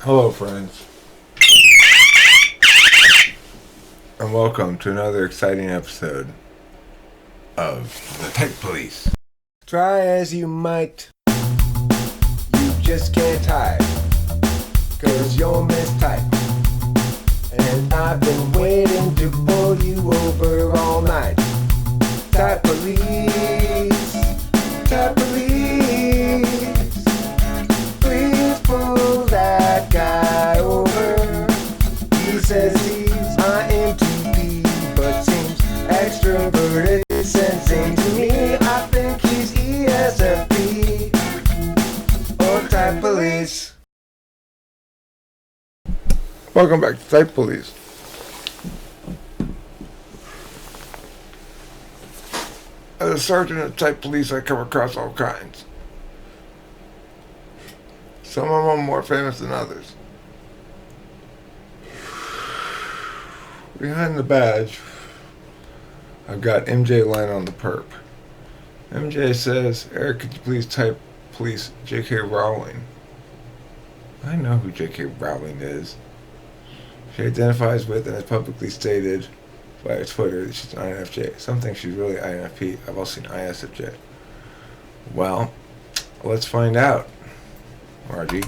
Hello, friends, and welcome to another exciting episode of The Type Police. Try as you might, you just can't hide, 'cause you're mistyped, and I've been waiting to pull you over all night. Type Police, Type Police, please pull that guy over. He says he's INTP, but seems extroverted, sensing to me. I think he's ESFP or Type Police. Welcome back to Type Police. As a sergeant of Type Police, I come across all kinds. Some of them more famous than others. Behind the badge, I've got MJ lying on the perp. MJ says, "Eric, could you please type police J.K. Rowling?" I know who J.K. Rowling is. She identifies with and has publicly stated via Twitter that she's an INFJ. Some think she's really INFP. I've also seen ISFJ. Well, let's find out, Margie.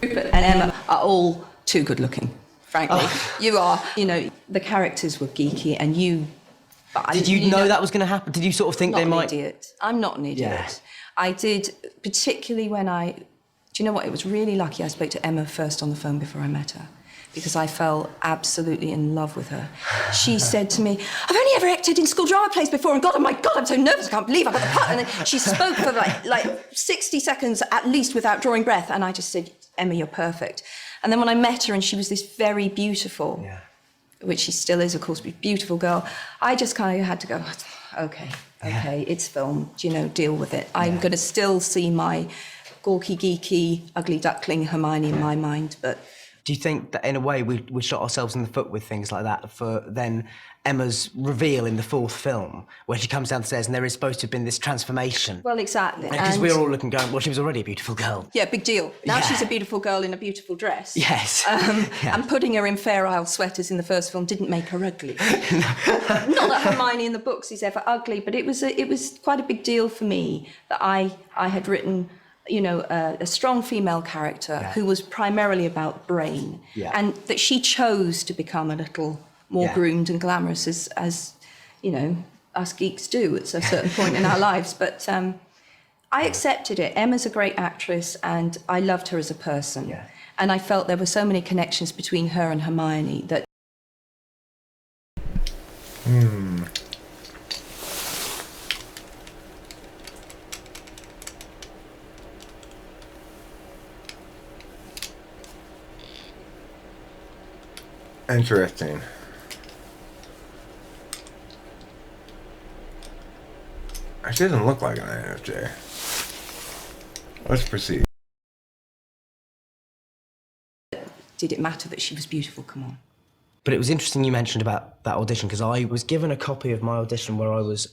Rupert and Emma are all too good looking, frankly. You are, the characters were geeky and you... Did you know that was going to happen? Did you sort of think they might... Idiot. I'm not an idiot. Yeah. I did, particularly when do you know what, it was really lucky I spoke to Emma first on the phone before I met her, because I fell absolutely in love with her. She said to me, "I've only ever acted in school drama plays before, and God, oh my God, I'm so nervous, I can't believe I got the part." And then she spoke for like 60 seconds at least without drawing breath, and I just said, "Emma, you're perfect." And then when I met her, and she was this very beautiful, which she still is, of course, beautiful girl, I just kind of had to go, okay, it's film, deal with it. I'm going to still see my gawky, geeky, ugly duckling Hermione in my mind, but... Do you think that in a way we shot ourselves in the foot with things like that for then Emma's reveal in the fourth film, where she comes downstairs and there is supposed to have been this transformation? Well, exactly. Because we were all looking going, well, she was already a beautiful girl. Yeah, big deal. Now she's a beautiful girl in a beautiful dress. Yes. And putting her in Fair Isle sweaters in the first film didn't make her ugly. Not that Hermione in the books is ever ugly, but it was quite a big deal for me that I had written... a strong female character who was primarily about brain, and that she chose to become a little more groomed and glamorous as us geeks do at a certain point in our lives. But I accepted it. Emma's a great actress, and I loved her as a person. Yeah. And I felt there were so many connections between her and Hermione that... Interesting. She doesn't look like an INFJ. Let's proceed. Did it matter that she was beautiful? Come on. But it was interesting you mentioned about that audition, because I was given a copy of my audition where I was...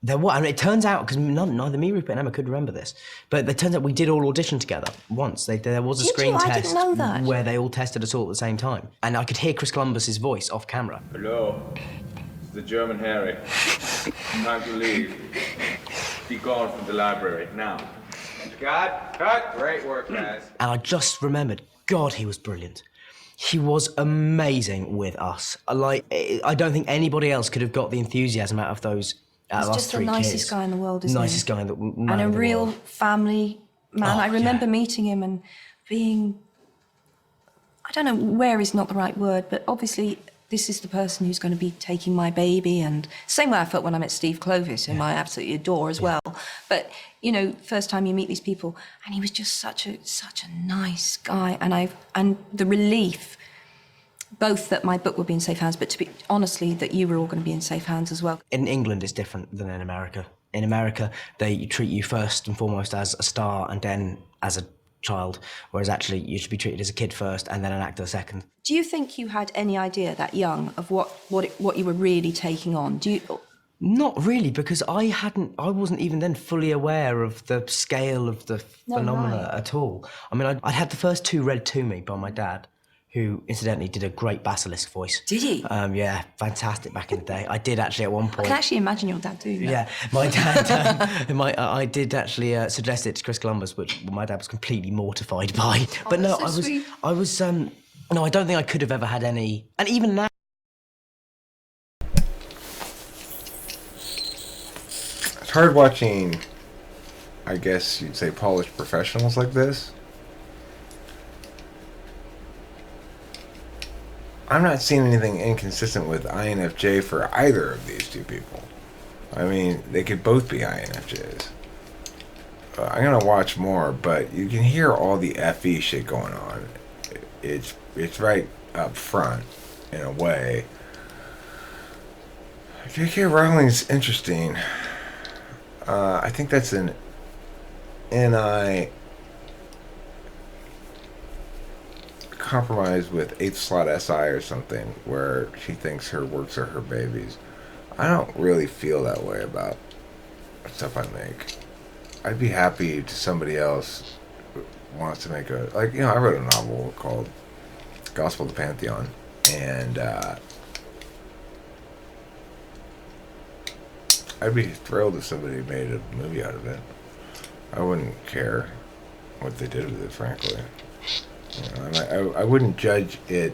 it turns out, because neither me, Rupert, and Emma could remember this, but it turns out we did all audition together once. There was a screen test I didn't know that. Where they all tested us all at the same time. And I could hear Chris Columbus's voice off camera. Hello, it's the German Harry. Time to leave. Be gone from the library, now. Cut! Great work, guys. And I just remembered, God, he was brilliant. He was amazing with us. I don't think anybody else could have got the enthusiasm out of those... He's just the nicest guy in the world, isn't he? Nicest guy in the world. And a real family man. I remember meeting him and being... I don't know, where is not the right word, but obviously this is the person who's going to be taking my baby, and same way I felt when I met Steve Clovis, whom I absolutely adore as well. But, first time you meet these people, and he was just such a nice guy, and the relief... both that my book would be in safe hands, but to be honestly, that you were all going to be in safe hands as well. In England, it's different than in America. In America, they treat you first and foremost as a star and then as a child, whereas actually you should be treated as a kid first and then an actor second. Do you think you had any idea that young of what you were really taking on? Not really, because I wasn't even then fully aware of the scale of the phenomena right. at all. I mean, I'd had the first two read to me by my dad, who incidentally did a great basilisk voice. Did he? Yeah, fantastic back in the day. I did actually at one I point. can actually imagine your dad doing that. Yeah, my dad, I did actually suggest it to Chris Columbus, which my dad was completely mortified by. But no, that's so sweet. no, I don't think I could have ever had any, and even now. It's hard watching, I guess you'd say, polished professionals like this. I'm not seeing anything inconsistent with INFJ for either of these two people. I mean, they could both be INFJs. I'm gonna watch more, but you can hear all the FE shit going on. It's right up front, in a way. J.K. Rowling's interesting. I think that's an NI compromise with 8th slot SI or something, where she thinks her works are her babies. I don't really feel that way about stuff I make. I'd be happy to somebody else who wants to make a, like, I wrote a novel called Gospel of the Pantheon, and I'd be thrilled if somebody made a movie out of it. I wouldn't care what they did with it, frankly. And I wouldn't judge it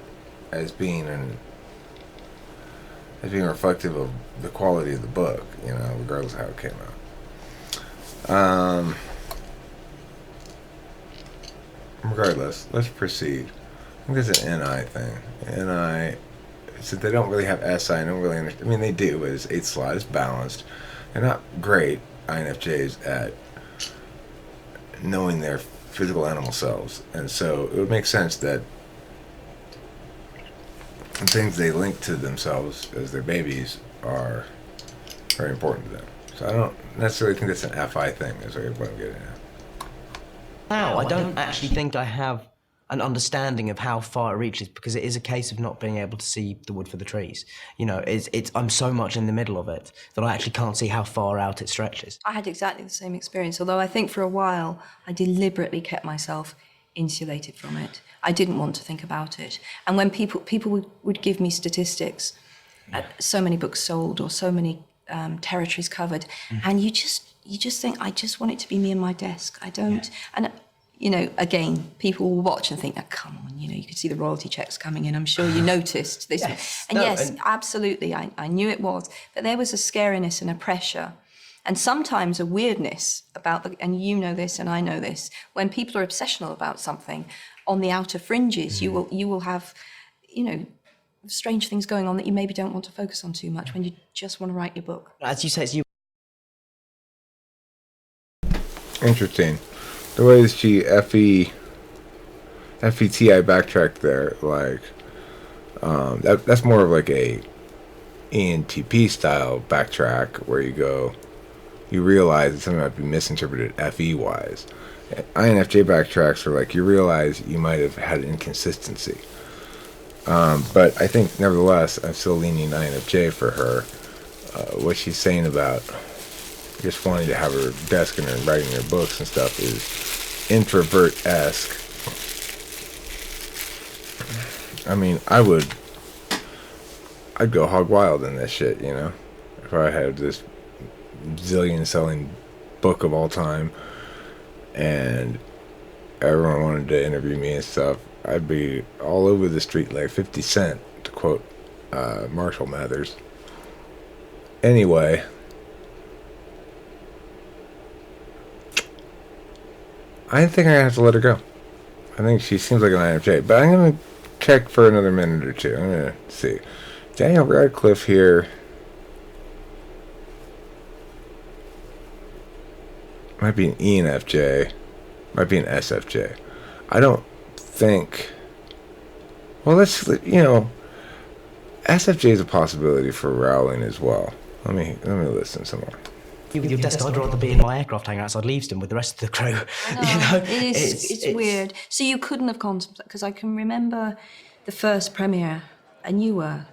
as being reflective of the quality of the book, regardless of how it came out. Regardless, let's proceed. I think it's an NI thing. NI, since they don't really have SI, I don't really understand. I mean, they do, but it's 8th slot, it's balanced. They're not great INFJs at knowing their physical animal selves, and so it would make sense that things they link to themselves as their babies are very important to them. So I don't necessarily think that's an FI thing, is what I'm getting at. Now, I don't actually think I have an understanding of how far it reaches, because it is a case of not being able to see the wood for the trees. I'm so much in the middle of it that I actually can't see how far out it stretches. I had exactly the same experience, although I think for a while I deliberately kept myself insulated from it. I didn't want to think about it. And when people would give me statistics, so many books sold or so many territories covered, and you just think, I just want it to be me and my desk. I don't, and again, people will watch and think, oh, come on, you could see the royalty checks coming in. I'm sure you noticed this. Yes. And absolutely, I knew it was. But there was a scariness and a pressure, and sometimes a weirdness about and you know this and I know this, when people are obsessional about something, on the outer fringes, you will have, strange things going on that you maybe don't want to focus on too much when you just want to write your book. As you say, it's you. Interesting. The way she FETI backtracked there, like, that's more of like a ENTP style backtrack where you realize that something might be misinterpreted FE wise. INFJ backtracks are like, you realize you might have had an inconsistency. But I think, nevertheless, I'm still leaning INFJ for her. What she's saying about just wanting to have her desk and her writing her books and stuff is introvert-esque. I mean, I'd go hog wild in this shit, if I had this zillion selling book of all time and everyone wanted to interview me and stuff. I'd be all over the street like 50 Cent, to quote Marshall Mathers. Anyway, I think I have to let her go. I think she seems like an INFJ, but I'm going to check for another minute or two. I'm going to see. Daniel Radcliffe here might be an ENFJ, might be an SFJ. I don't think. Well, SFJ is a possibility for Rowling as well. Let me listen some more. With your desk, I'd rather be in my aircraft hangar outside Leavesden with the rest of the crew. It's weird. So you couldn't have contemplated, because I can remember the first premiere, and you were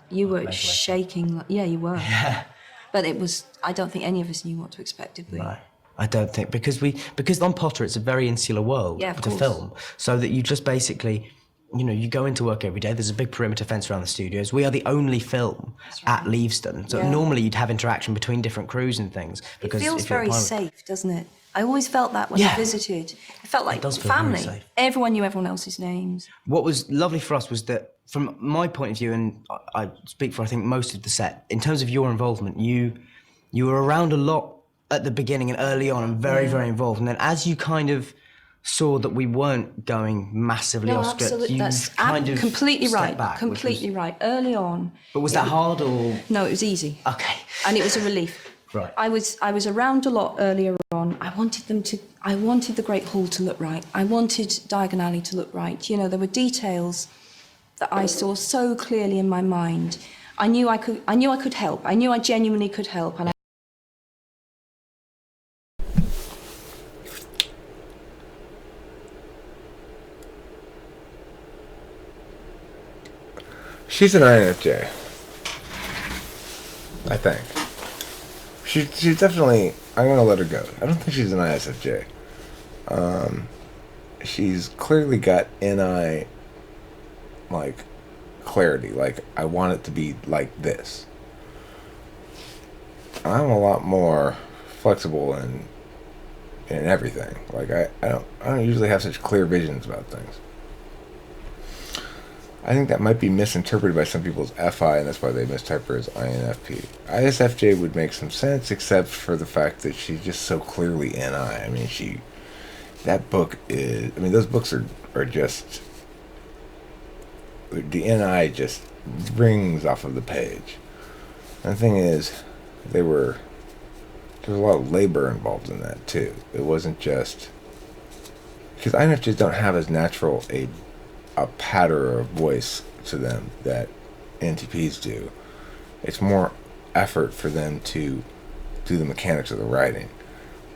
shaking. Yeah, you were. Yeah. But it was, I don't think any of us knew what to expect, did we? No, I don't think, because on Potter it's a very insular world Yeah, of to course. film, so that you just basically, you know, you go into work every day. There's a big perimeter fence around the studios. We are the only film at Leavesden, so Yeah. normally you'd have interaction between different crews and things. It Because feels if you're at very Pinewood- safe, doesn't it? I always felt that when Yeah. I visited. It felt like does feel very family. safe. Everyone knew everyone else's names. What was lovely for us was that, from my point of view, and I speak for I think most of the set, in terms of your involvement, you were around a lot at the beginning and early on, and very, very involved. And then as you kind of saw that we weren't going massively off script, absolutely. you That's kind of completely stepped right. back, which Completely was- right. Early on. But was that hard or? No, it was easy. Okay. And it was a relief. Right. I was around a lot earlier on. I wanted the Great Hall to look right. I wanted Diagon Alley to look right. You know, there were details that I saw so clearly in my mind. I knew I could help. I knew I genuinely could help. And She's an INFJ. I think. She's definitely. I'm gonna let her go. I don't think she's an ISFJ. She's clearly got NI, like, clarity. Like, I want it to be like this. I'm a lot more flexible in everything. Like, I don't usually have such clear visions about things. I think that might be misinterpreted by some people as FI, and that's why they mistype her as INFP. ISFJ would make some sense, except for the fact that she's just so clearly NI. I mean, that book is, I mean, those books are just, the NI just rings off of the page. And the thing is, there's a lot of labor involved in that, too. It wasn't just, because INFJs don't have as natural a patter of voice to them that NTPs do. It's more effort for them to do the mechanics of the writing,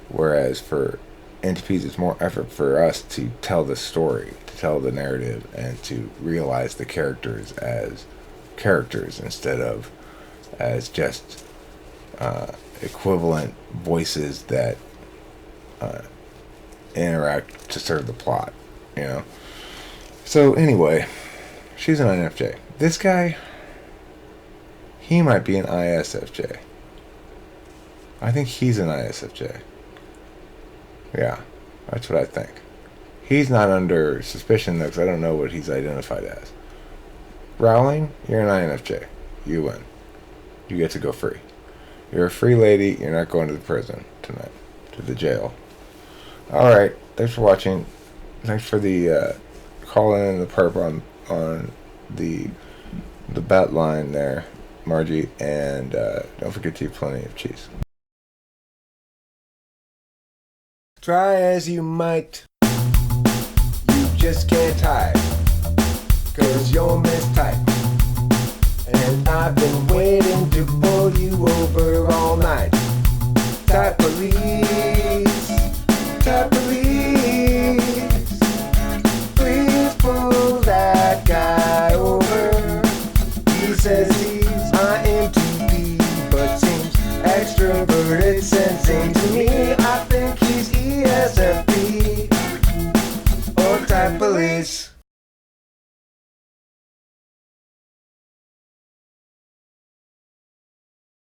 whereas for NTPs it's more effort for us to tell the story, to tell the narrative, and to realize the characters as characters instead of as just equivalent voices that interact to serve the plot, you know. So anyway, she's an INFJ. This guy, he might be an ISFJ. I think he's an ISFJ. Yeah, that's what I think. He's not under suspicion though, because I don't know what he's identified as. Rowling, you're an INFJ. You win. You get to go free. You're a free lady. You're not going to the prison tonight, to the jail. All right. Thanks for watching. Thanks for the calling in the perp on the bat line there, Margie, and don't forget to eat plenty of cheese. Try as you might, you just can't hide, 'cause you're mistyped. And I've been waiting to pull you over all night. Type police, type police. Please pull that guy over. He says he's INTP, but seems extroverted, sensing